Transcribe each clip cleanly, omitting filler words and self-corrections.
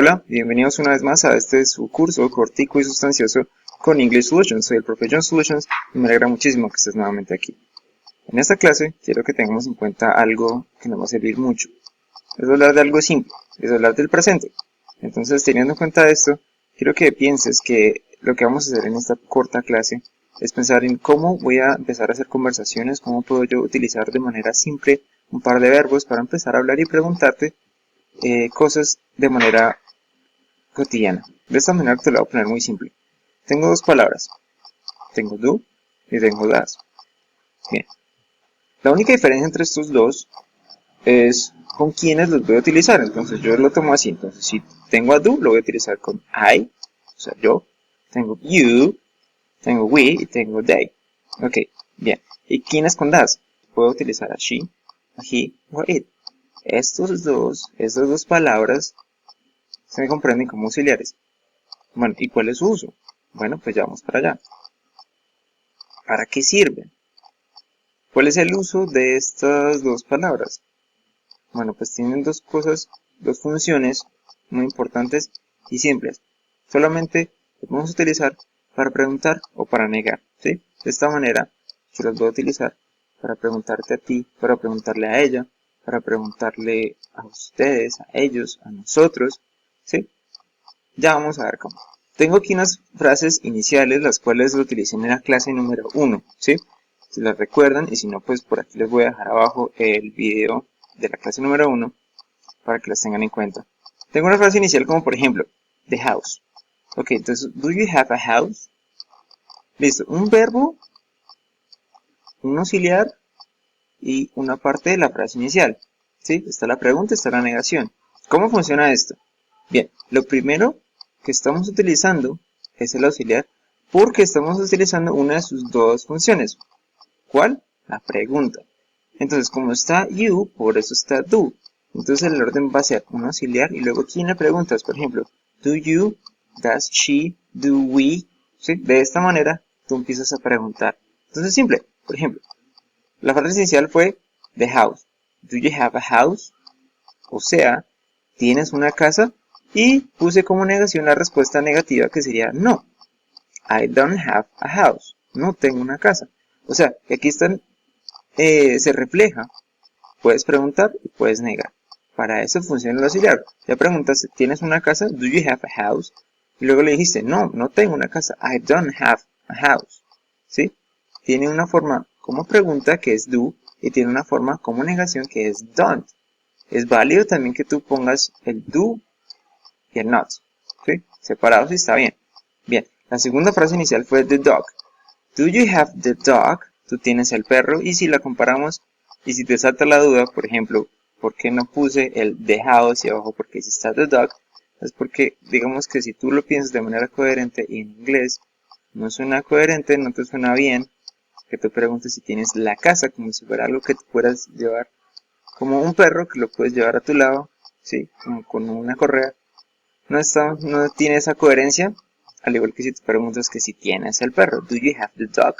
Hola, bienvenidos una vez más a este su curso cortico y sustancioso con English Solutions. Soy el profe John Solutions y me alegra muchísimo que estés nuevamente aquí. En esta clase quiero que tengamos en cuenta algo que nos va a servir mucho. Es hablar de algo simple, es hablar del presente. Entonces, teniendo en cuenta esto, quiero que pienses que lo que vamos a hacer en esta corta clase es pensar en cómo voy a empezar a hacer conversaciones, cómo puedo yo utilizar de manera simple un par de verbos para empezar a hablar y preguntarte cosas de manera cotidiana. De esta manera te lo voy a poner muy simple. Tengo dos palabras. Tengo do y tengo das. Bien. La única diferencia entre estos dos es con quiénes los voy a utilizar. Entonces yo lo tomo así. Entonces si tengo a do, lo voy a utilizar con I, o sea, yo. Tengo you, tengo we y tengo they. Ok, bien. ¿Y quiénes con das? Puedo utilizar a she, a he o a it. Estas dos palabras se comprenden como auxiliares. Bueno, ¿y cuál es su uso? Bueno, pues ya vamos para allá. ¿Para qué sirven? ¿Cuál es el uso de estas dos palabras? Bueno, pues tienen dos funciones muy importantes y simples. Solamente los vamos a utilizar para preguntar o para negar, ¿sí? De esta manera, yo los voy a utilizar para preguntarte a ti, para preguntarle a ella, para preguntarle a ustedes, a ellos, a nosotros, ¿sí? Ya vamos a ver cómo. Tengo aquí unas frases iniciales, las cuales lo utilicé en la clase número 1, ¿sí? Si las recuerdan, y si no, pues por aquí les voy a dejar abajo el video de la clase número 1 para que las tengan en cuenta. Tengo una frase inicial como por ejemplo, the house. Ok, entonces, do you have a house? Listo, un verbo, un auxiliar y una parte de la frase inicial. ¿Sí? Está la pregunta, está la negación. ¿Cómo funciona esto? Bien, lo primero que estamos utilizando es el auxiliar porque estamos utilizando una de sus dos funciones. ¿Cuál? La pregunta. Entonces, como está you, por eso está do. Entonces el orden va a ser un auxiliar y luego ¿quién le preguntas? Por ejemplo, do you, does she, do we. ¿Sí? De esta manera tú empiezas a preguntar. Entonces simple. Por ejemplo, la frase inicial fue the house. Do you have a house? O sea, ¿tienes una casa? Y puse como negación la respuesta negativa que sería no. I don't have a house. No tengo una casa. O sea, que aquí se refleja. Puedes preguntar y puedes negar. Para eso funciona el auxiliar. Ya preguntaste, ¿tienes una casa? Do you have a house? Y luego le dijiste, no, no tengo una casa. I don't have a house. ¿Sí? Tiene una forma como pregunta que es do y tiene una forma como negación que es don't. Es válido también que tú pongas el do y el not. ¿Sí? Separados y está bien. Bien, la segunda frase inicial fue the dog. Do you have the dog? Tú tienes el perro y si la comparamos y si te salta la duda, por ejemplo, ¿por qué no puse el the house y abajo porque si está the dog? Es porque digamos que si tú lo piensas de manera coherente y en inglés no suena coherente, no te suena bien que te preguntes si tienes la casa como si fuera algo que te puedas llevar como un perro que lo puedes llevar a tu lado, ¿sí? Como con una correa. No tiene esa coherencia, al igual que si te preguntas que si tienes el perro, do you have the dog?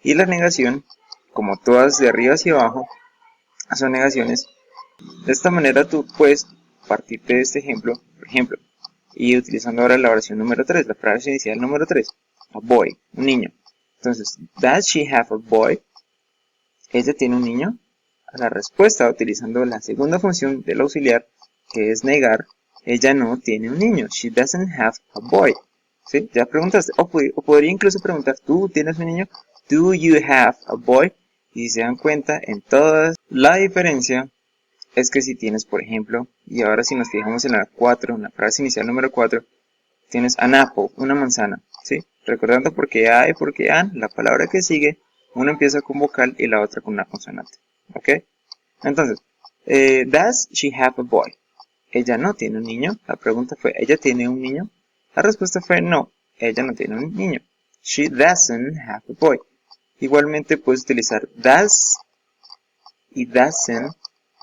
Y la negación, como todas de arriba hacia abajo, son negaciones. De esta manera tú puedes partir de este ejemplo, por ejemplo, y utilizando ahora la oración número 3, la frase inicial número 3, a boy, un niño. Entonces, does she have a boy? ¿Ella tiene un niño? A la respuesta, utilizando la segunda función del auxiliar, que es negar, ella no tiene un niño. She doesn't have a boy. ¿Sí? Ya preguntaste. O podría incluso preguntar, ¿tú tienes un niño? Do you have a boy? Y si se dan cuenta, en todas, la diferencia es que si tienes, por ejemplo, y ahora si nos fijamos en la 4, en la frase inicial número 4, tienes an apple, una manzana, ¿sí? Recordando por qué a y por qué an, la palabra que sigue, una empieza con vocal y la otra con una consonante, ¿ok? Entonces, does she have a boy? Ella no tiene un niño. La pregunta fue, ¿ella tiene un niño? La respuesta fue no, ella no tiene un niño. She doesn't have a boy. Igualmente puedes utilizar does y doesn't,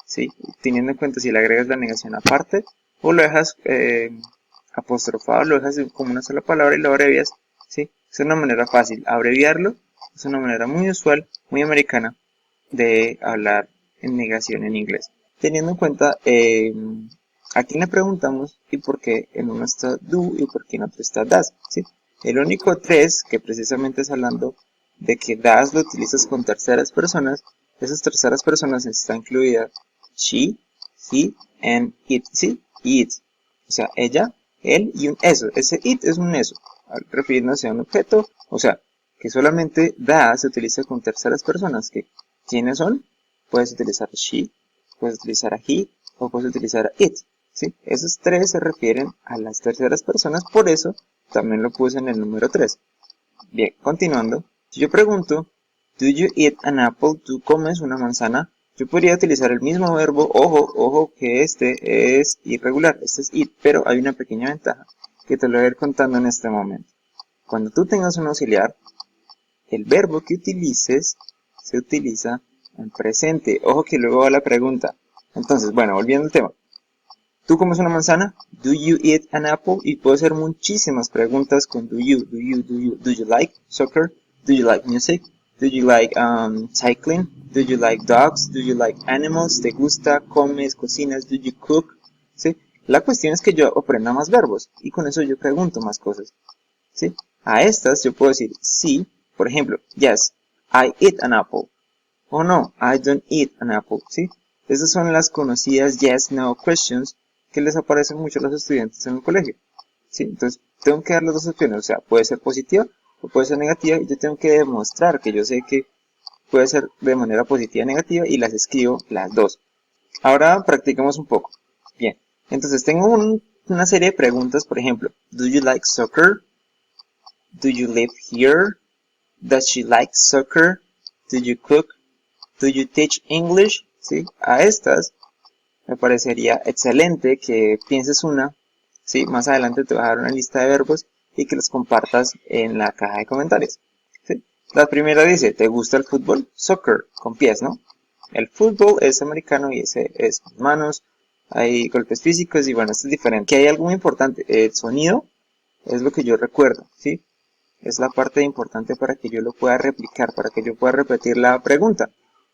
¿sí? Teniendo en cuenta si le agregas la negación aparte o lo dejas apostrofado, lo dejas como una sola palabra y lo abrevias, ¿sí? Es una manera fácil. Abreviarlo es una manera muy usual, muy americana de hablar en negación en inglés. Teniendo en cuenta ¿A quién le preguntamos y por qué en uno está do y por qué en otro está does? ¿Sí? El único tres que precisamente es hablando de que does lo utilizas con terceras personas. Esas terceras personas está incluida she, he, and it. ¿Sí? It. O sea, ella, él y un eso. Ese it es un eso, refiriéndose a un objeto. O sea, que solamente does se utiliza con terceras personas. ¿Quiénes son? Puedes utilizar she, puedes utilizar a he o puedes utilizar a it. ¿Sí? Esos tres se refieren a las terceras personas, por eso también lo puse en el número 3. Bien, continuando. Si yo pregunto, do you eat an apple? ¿Tú comes una manzana? Yo podría utilizar el mismo verbo, ojo que este es irregular, este es eat, pero hay una pequeña ventaja que te lo voy a ir contando en este momento. Cuando tú tengas un auxiliar, el verbo que utilices se utiliza en presente. Ojo que luego va la pregunta. Entonces, bueno, volviendo al tema. ¿Tú comes una manzana? Do you eat an apple? Y puedo hacer muchísimas preguntas con do you. Do you like soccer? Do you like music? Do you like cycling? Do you like dogs? Do you like animals? ¿Te gusta? ¿Comes? ¿Cocinas? Do you cook? ¿Sí? La cuestión es que yo aprenda más verbos y con eso yo pregunto más cosas. ¿Sí? A estas yo puedo decir sí, por ejemplo, yes, I eat an apple. O no, I don't eat an apple. ¿Sí? Esas son las conocidas yes, no questions que les aparecen mucho a los estudiantes en el colegio. ¿Sí? Entonces, tengo que dar las dos opciones, o sea, puede ser positiva o puede ser negativa, y yo tengo que demostrar que yo sé que puede ser de manera positiva o negativa, y las escribo las dos. Ahora practicamos un poco. Bien, entonces tengo una serie de preguntas, por ejemplo, do you like soccer? Do you live here? Does she like soccer? Do you cook? Do you teach English? ¿Sí? A estas me parecería excelente que pienses una, ¿sí? Más adelante te voy a dar una lista de verbos y que los compartas en la caja de comentarios, ¿sí? La primera dice, ¿te gusta el fútbol? Soccer, con pies, ¿no? El fútbol es americano y ese es con manos, hay golpes físicos y bueno, esto es diferente. Que hay algo muy importante, el sonido es lo que yo recuerdo, ¿sí? Es la parte importante para que yo lo pueda replicar, para que yo pueda repetir la pregunta.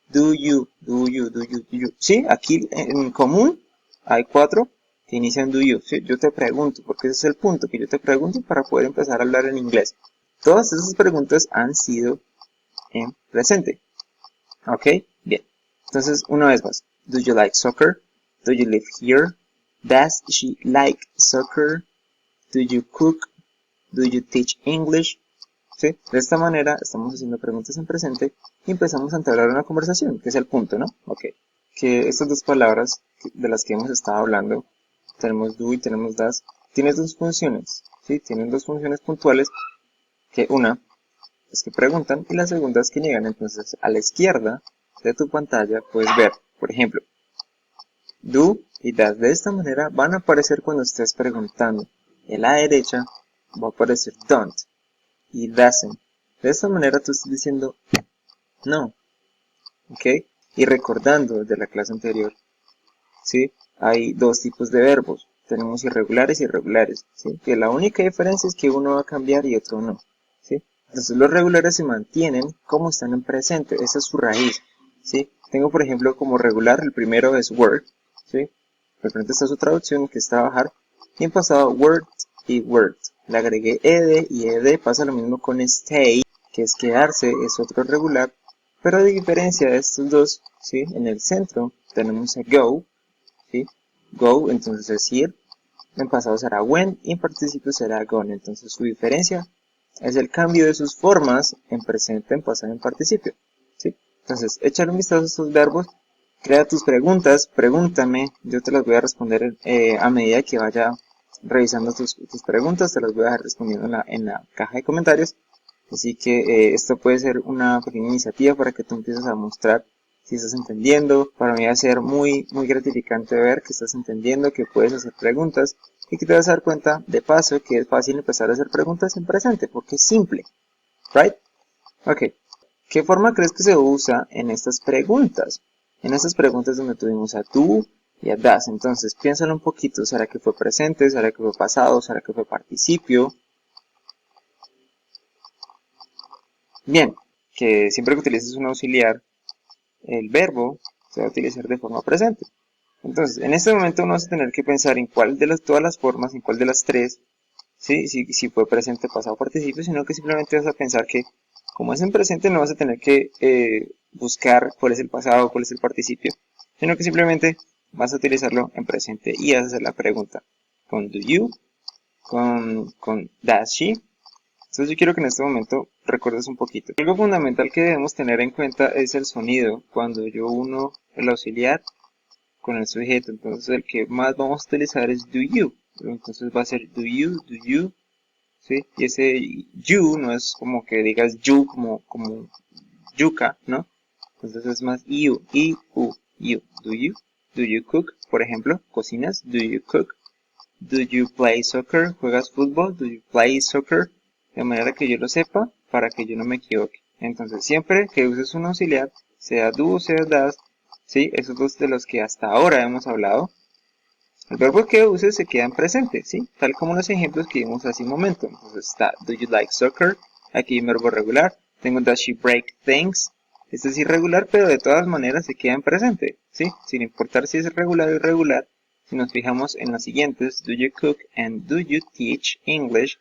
Do you, do you, do you, do you. Sí, aquí en común hay 4 que inician do you. ¿Sí? Yo te pregunto, porque ese es el punto, que yo te pregunto para poder empezar a hablar en inglés. Todas esas preguntas han sido en presente. ¿Ok? Bien. Entonces, una vez más. Do you like soccer? Do you live here? Does she like soccer? Do you cook? Do you teach English? ¿Sí? De esta manera estamos haciendo preguntas en presente y empezamos a entablar una conversación, que es el punto, ¿no? Ok. Que estas dos palabras de las que hemos estado hablando, tenemos do y tenemos does, tienen dos funciones, ¿sí? Tienen dos funciones puntuales, que una es que preguntan y la segunda es que niegan. Entonces, a la izquierda de tu pantalla puedes ver, por ejemplo, do y does. De esta manera van a aparecer cuando estés preguntando. En la derecha va a aparecer don't y doesn't. De esta manera tú estás diciendo no, ¿ok? Y recordando de la clase anterior, ¿sí? Hay dos tipos de verbos. Tenemos irregulares y regulares, ¿sí? Que la única diferencia es que uno va a cambiar y otro no, ¿sí? Entonces los regulares se mantienen como están en presente, esa es su raíz, ¿sí? Tengo por ejemplo como regular, el primero es word, ¿sí? De frente está su traducción que es trabajar, y en pasado word y word. Le agregué ed y ed, pasa lo mismo con stay, que es quedarse, es otro regular, pero a diferencia de estos dos, ¿sí? En el centro tenemos a go, ¿sí? Go, entonces es ir, en pasado será went y en participio será gone. Entonces su diferencia es el cambio de sus formas en presente, en pasado y en participio, ¿sí? Entonces, échale un vistazo a estos verbos, crea tus preguntas, pregúntame, yo te las voy a responder a medida que vaya revisando tus preguntas, te las voy a dejar respondiendo en la caja de comentarios. Así que esto puede ser una pequeña iniciativa para que tú empieces a mostrar si estás entendiendo. Para mí va a ser muy gratificante ver que estás entendiendo, que puedes hacer preguntas y que te vas a dar cuenta de paso que es fácil empezar a hacer preguntas en presente porque es simple, ¿right? Ok, ¿qué forma crees que se usa en estas preguntas? En estas preguntas donde tuvimos a tú y a das. Entonces piénsalo un poquito, ¿será que fue presente? ¿Será que fue pasado? ¿Será que fue participio? Bien, siempre que utilices un auxiliar, el verbo se va a utilizar de forma presente. Entonces, en este momento uno va a tener que pensar en cuál de todas las formas, en cuál de las tres, ¿sí? Si fue presente, pasado, participio, sino que simplemente vas a pensar que como es en presente no vas a tener que buscar cuál es el pasado, cuál es el participio, sino que simplemente vas a utilizarlo en presente y vas a hacer la pregunta con do you, con does she. Entonces yo quiero que en este momento recuerdes un poquito. Algo fundamental que debemos tener en cuenta es el sonido cuando yo uno el auxiliar con el sujeto. Entonces el que más vamos a utilizar es do you. Entonces va a ser do you, ¿sí? Y ese you no es como que digas you como yuca, ¿no? Entonces es más you, you. Do you cook? Por ejemplo, cocinas, do you cook? Do you play soccer? ¿Juegas fútbol? Do you play soccer? De manera que yo lo sepa, para que yo no me equivoque. Entonces, siempre que uses un auxiliar, sea do o sea does, ¿sí? Esos dos de los que hasta ahora hemos hablado, el verbo que uses se queda en presente, ¿sí? Tal como los ejemplos que vimos hace un momento. Entonces está, do you like soccer? Aquí un verbo regular. Tengo, does she break things? Este es irregular, pero de todas maneras se queda en presente, ¿sí? Sin importar si es regular o irregular. Si nos fijamos en los siguientes, do you cook and do you teach English?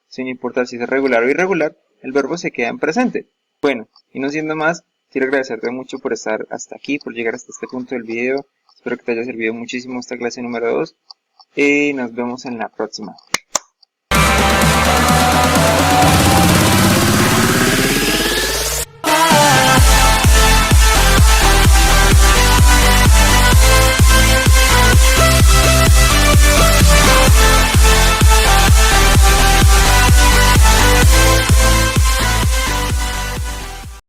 Sin importar si es regular o irregular, el verbo se queda en presente. Bueno, y no siendo más, quiero agradecerte mucho por estar hasta aquí, por llegar hasta este punto del video. Espero que te haya servido muchísimo esta clase número 2 y nos vemos en la próxima.